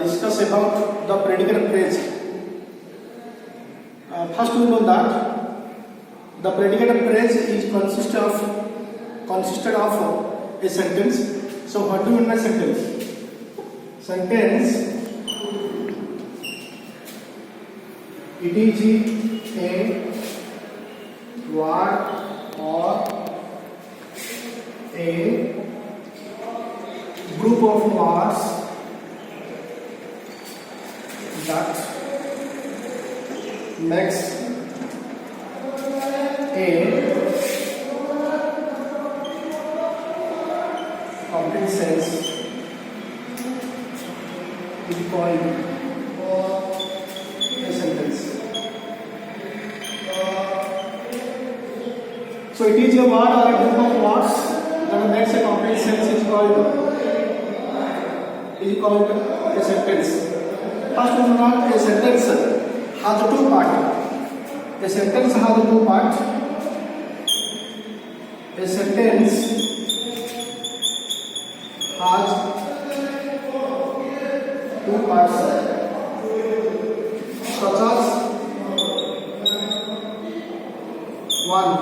discuss about the predicate phrase. First we know that the predicate phrase is consisted of a sentence. So what do you mean by sentence? Sentence, it is a word or a group of words that makes a complete sense. Is called a sentence. So it is a word or a group of words that makes a complete sense is called a sentence. First of all, a sentence has two parts. A sentence has two parts. A sentence has two parts, such as one,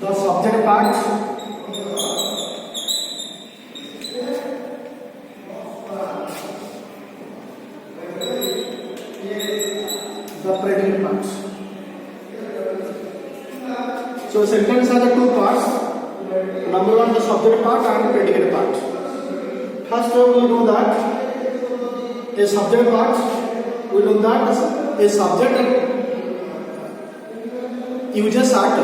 the subject part, the predicate part. So sentence has two parts. Number one, the subject part and the predicate part. First we know that a subject part, we know that a subject uses art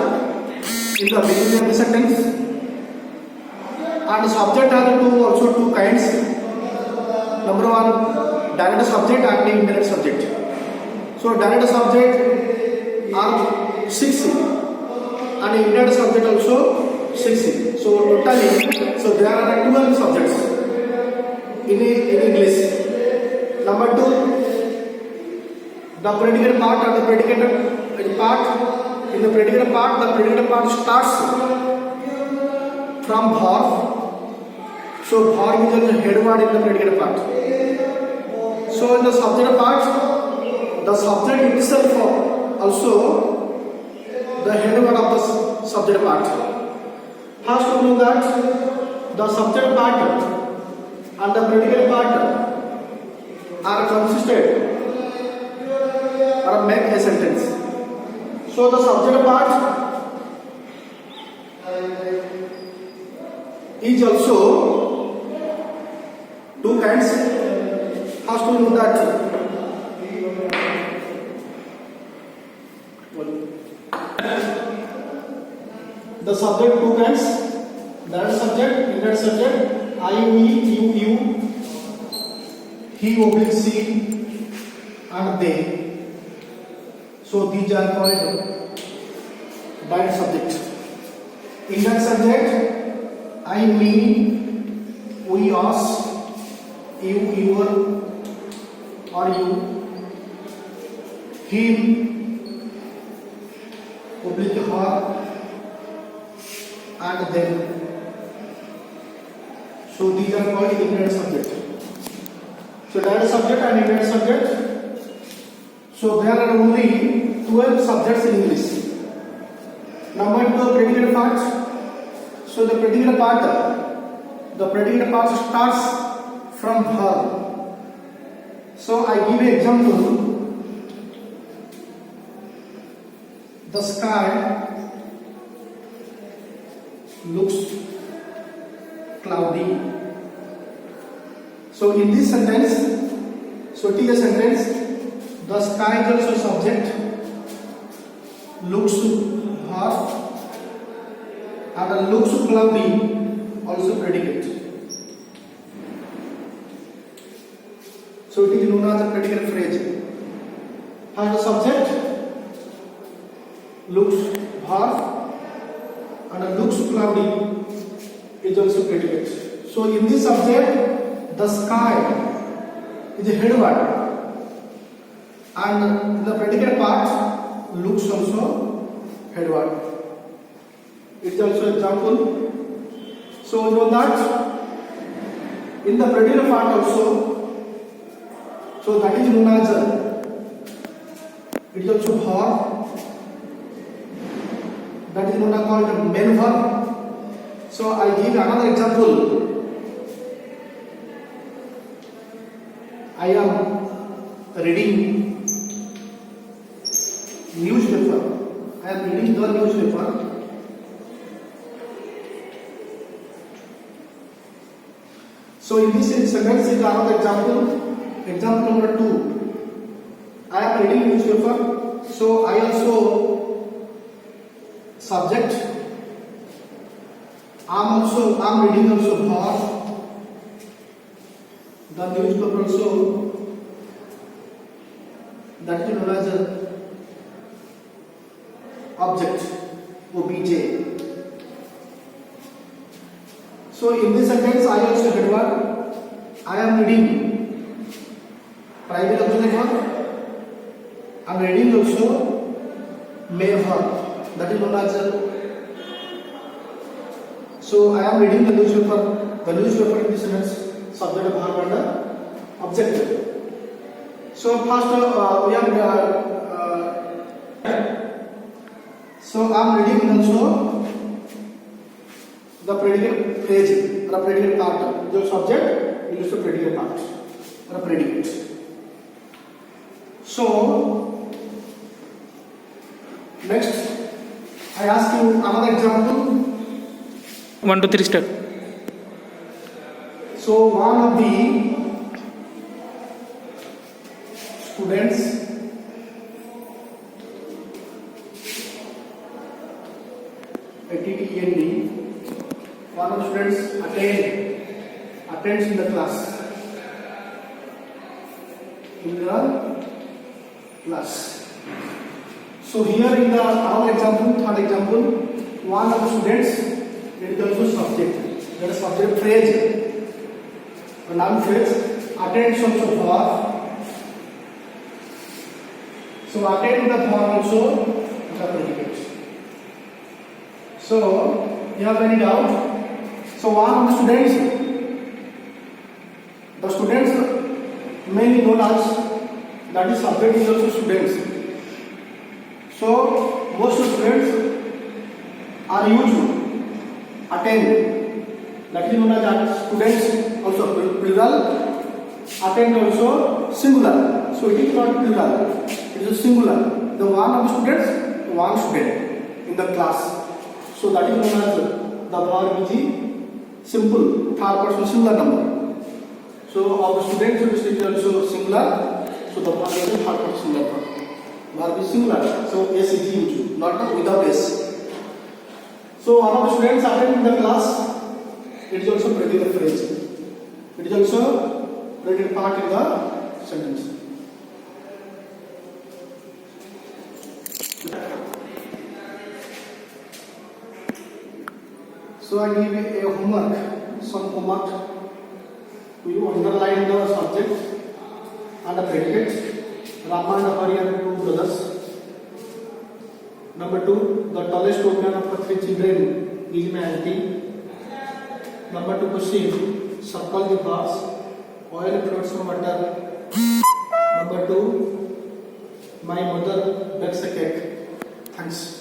in the beginning of the sentence, and the subject has also two kinds. Number one, direct subject and indirect subject. So direct subject are 6 and indirect subject also 6. So totally, so there are 12 subjects in English. Number two, the predicate part and the predicate part. In the predicate part starts from verb. So verb is the head word in the predicate part. So in the subject part, the subject itself also the head word of the subject part. First we know that the subject part and the predicate part are consisted or make a sentence. So the subject part is also two kinds. First we know that the subject two kinds, that subject, indirect subject, I, me, you, he, oblique, she, and they. So these are called direct subject. Indirect subject, I, me, we, us, you, your, or you, him, oblique, her, and them. So these are called indirect subject. So direct subject and indirect subject. So there are only 12 subjects in English. Number two, predicate part. So the predicate part starts from verb. So I give an example. The sky looks cloudy. So in this sentence, so it is a sentence. The sky is also subject, looks verb, and looks cloudy also predicate. So it is known as a predicate phrase. As the subject, looks verb, and looks cloudy is also predicate. So in this subject, the sky is a head word. And the predicate part looks also head word. It is also example. So you know that in the particular part also, so that is known as it is also verb. That is known as called main verb. So I give another example. I am reading newspaper. I am reading the newspaper. So in this sentence is another example. Example number 2. I am reading newspaper. So I also subject. I am reading also verb. The newspaper also, that is known as object, obj. So in this sentence I also head word. I am reading primary object verb. I am reading also main verb, that is known as so I am reading the newspaper. The newspaper in this sentence subject, verb and object. So first we have so I am reading also the predicate phrase or predicate part. The subject is the predicate part or predicate. So next I ask you another example. 1 2 3 start. So one of the students ATTEND, one of the students attends in the class. So here in the our example, third example, one of the students, it is also subject. That is subject phrase. A noun phrase. Attends also verb. So attend the verb also the predicate. So you have any doubt? So one of the students mainly known as, that is subject is also students. So most students are used to attend. That is known as students also plural. Attend also singular. So it is not plural. It is singular. The one of the students, one student in the class. So that is known as the verb is simple, third person singular number. So of the students it is also singular. So the verb is third person singular verb. Verb is singular. So S is used, not without S. So one of the students attend in the class. It is also predicate phrase. It is also predicate part in the sentence. So I give you a homework, some homework. You underline the subject and the predicate. Rama and Hari are two brothers. Number 2, the tallest woman of the 3 children is my auntie. Number 2 question, circle the bars, oil floats from water. Number 2, my mother bakes a cake. Thanks.